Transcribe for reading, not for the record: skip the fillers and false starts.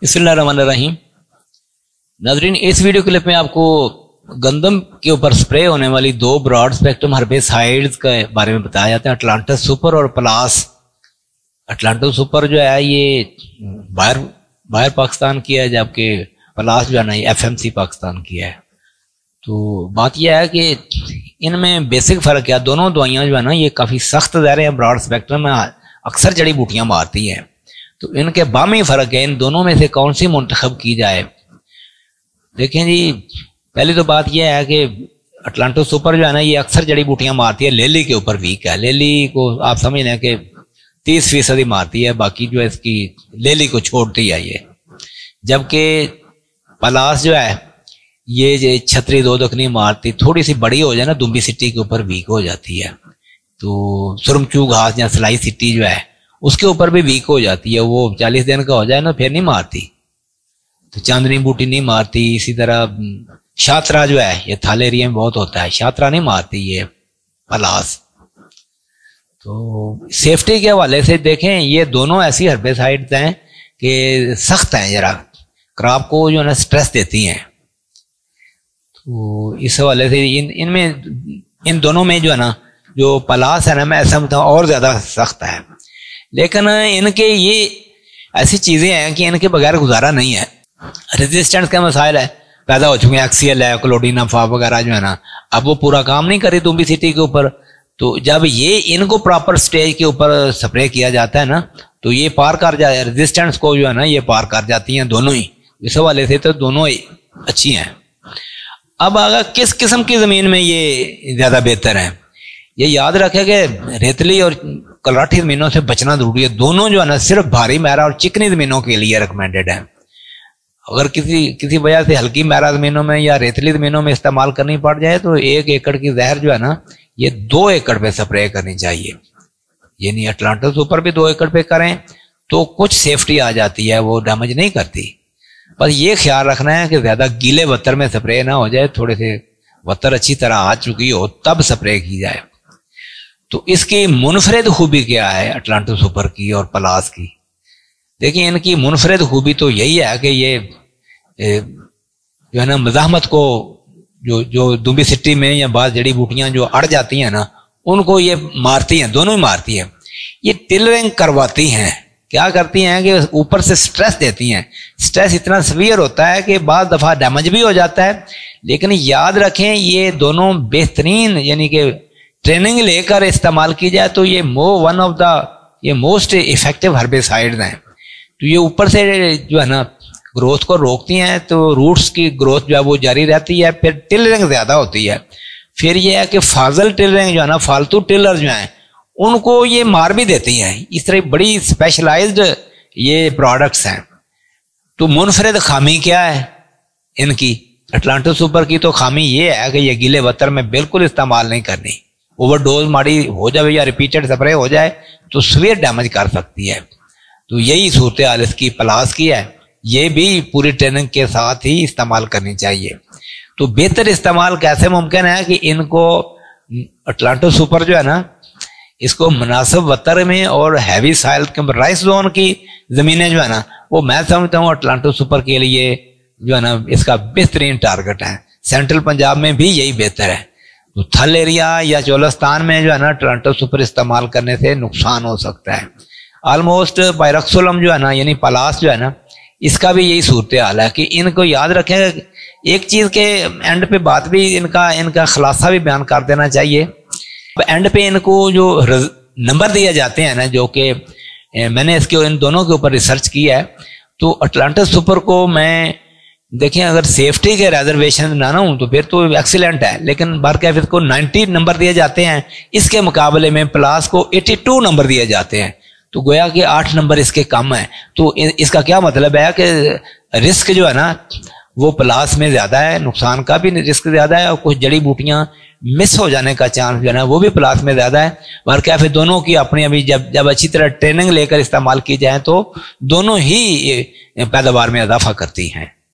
बिस्मिल्लाहिर्रहमानिर्रहीम। नाज़रीन, इस वीडियो क्लिप में आपको गंदम के ऊपर स्प्रे होने वाली दो ब्रॉड स्पेक्ट्रम हर्बिसाइड्स के बारे में बताया जाता है, अटलांटिस सुपर और प्लास। अटलांटिस सुपर जो है ये बाहर पाकिस्तान की है, जबकि प्लास जो है ना ये FMC पाकिस्तान की है। तो बात यह है कि इनमें बेसिक फ़र्क है। दोनों दवाइयाँ जो है ना ये काफ़ी सख्त ज़हर हैं, ब्रॉड स्पेक्ट्रम में अक्सर जड़ी बूटियाँ मारती हैं। तो इनके बामी फ़र्क है, इन दोनों में से कौन सी मुंतखब की जाए। देखें जी, पहली तो बात यह है कि अटलांटिस सुपर जो है ना ये अक्सर जड़ी बूटियाँ मारती है, लेली के ऊपर वीक है। लेली को आप समझ लें कि 30% ही मारती है, बाकी जो है इसकी लेली को छोड़ती है ये। जबकि पलास जो है ये छतरी दो तक नहीं मारती, थोड़ी सी बड़ी हो जाए ना दुम्बी सिट्टी के ऊपर वीक हो जाती है। तो सुरमचू घास या सलाई सिट्टी जो है उसके ऊपर भी वीक हो जाती है, वो 40 दिन का हो जाए ना फिर नहीं मारती। तो चांदनी बूटी नहीं मारती। इसी तरह शात्रा जो है ये थाल एरिया में बहुत होता है, शात्रा नहीं मारती ये पलास। तो सेफ्टी के हवाले से देखें, ये दोनों ऐसी हर्बिसाइड्स हैं कि सख्त हैं, जरा क्रॉप को जो है ना स्ट्रेस देती हैं। तो इस हवाले से इन दोनों में जो है ना जो पलास है ना मैं ऐसा समझता हूँ और ज्यादा सख्त है। लेकिन इनके ये ऐसी चीजें हैं कि इनके बगैर गुजारा नहीं है। रेजिस्टेंस का मसाइल है, पैदा हो चुके हैं, एक्सीएल है, क्लोडीनाफा वगैरह जो है ना, अब वो पूरा काम नहीं करी दुम्बी सिटी के ऊपर। तो जब ये इनको प्रॉपर स्टेज के ऊपर स्प्रे किया जाता है ना तो ये पार कर जाए, रेजिस्टेंस को जो है ना ये पार कर जाती हैं दोनों ही। इस हवाले से तो दोनों ही अच्छी हैं। अब अगर किस किस्म की जमीन में ये ज्यादा बेहतर है, ये याद रखें कि रेतली और कलराठी जमीनों से बचना जरूरी है। दोनों जो है ना सिर्फ भारी मैरा और चिकनी जमीनों के लिए रिकमेंडेड है। अगर किसी वजह से हल्की मैरा जमीनों में या रेतली जमीनों में इस्तेमाल करनी पड़ जाए तो 1 एकड़ की जहर जो है ना ये 2 एकड़ पे स्प्रे करनी चाहिए। ये नहीं अटलांटिस सुपर भी 2 एकड़ पे करें तो कुछ सेफ्टी आ जाती है, वो डैमेज नहीं करती। बस ये ख्याल रखना है कि ज्यादा गीले वत्तर में स्प्रे ना हो जाए, थोड़े से वत्तर अच्छी तरह आ चुकी हो तब स्प्रे की जाए। तो इसकी मुनफरिद खूबी क्या है अटलांटिस सुपर की और पलास की? देखिए, इनकी मुनफरिद खूबी तो यही है कि ये जो है ना मज़ाहमत को जो दुम्बी सिट्टी में या बाज़ जड़ी बूटियां जो अड़ जाती हैं ना उनको ये मारती हैं, दोनों ही मारती हैं। ये टिलरिंग करवाती हैं। क्या करती हैं कि ऊपर से स्ट्रेस देती हैं। स्ट्रेस इतना सीवियर होता है कि बाद दफा डैमेज भी हो जाता है। लेकिन याद रखें ये दोनों बेहतरीन, यानी कि ट्रेनिंग लेकर इस्तेमाल की जाए तो ये one of the most effective herbicides हैं। तो ये ऊपर से जो है ना ग्रोथ को रोकती हैं, तो रूट्स की ग्रोथ जो है वो जारी रहती है। फिर टिलरिंग ज्यादा होती है। फिर ये है कि फाजल टिलरिंग जो है ना, फालतू टिलर जो हैं उनको ये मार भी देती हैं। इस तरह बड़ी स्पेशलाइज्ड ये प्रोडक्ट्स हैं। तो मुनफरिद खामी क्या है इनकी? अटलांटिस सुपर की तो खामी ये है कि ये गीले वत्तर में बिल्कुल इस्तेमाल नहीं करनी। ओवरडोज माड़ी हो जाए या रिपीटेड स्प्रे हो जाए तो सीवियर डैमेज कर सकती है। तो यही सूरत हाल इसकी पलास की है। ये भी पूरी ट्रेनिंग के साथ ही इस्तेमाल करनी चाहिए। तो बेहतर इस्तेमाल कैसे मुमकिन है कि इनको अटलांटिस सुपर जो है ना इसको मुनासिब वत्तर में और हैवी साइल के राइस जोन की जमीनें जो है ना वो मैं समझता हूँ अटलांटिस सुपर के लिए जो है ना इसका बेहतरीन टारगेट है। सेंट्रल पंजाब में भी यही बेहतर है। तो थल एरिया या चोलिस्तान में जो है ना अटलांटिस सुपर इस्तेमाल करने से नुकसान हो सकता है। ऑलमोस्ट पायरक्सोलम जो है ना यानी पलास जो है ना इसका भी यही सूरत हाल है कि इनको याद रखें। एक चीज के एंड पे बात भी इनका खुलासा भी बयान कर देना चाहिए। एंड पे इनको जो नंबर दिए जाते हैं ना, जो कि मैंने इन दोनों के ऊपर रिसर्च किया है, तो अटलांटिस सुपर को मैं देखें अगर सेफ्टी के रिजर्वेशन ना हूं तो फिर तो एक्सीलेंट है। लेकिन बारकैफ को 90 नंबर दिए जाते हैं, इसके मुकाबले में प्लास को 82 नंबर दिए जाते हैं। तो गोया कि 8 नंबर इसके कम है। तो इसका क्या मतलब है कि रिस्क जो है ना वो प्लास में ज्यादा है, नुकसान का भी रिस्क ज्यादा है और कुछ जड़ी बूटियां मिस हो जाने का चांस जो है ना वो भी प्लास में ज्यादा है। बारकैफ दोनों की अपनी अभी जब अच्छी तरह ट्रेनिंग लेकर इस्तेमाल की जाए तो दोनों ही पैदावार में इजाफा करती हैं।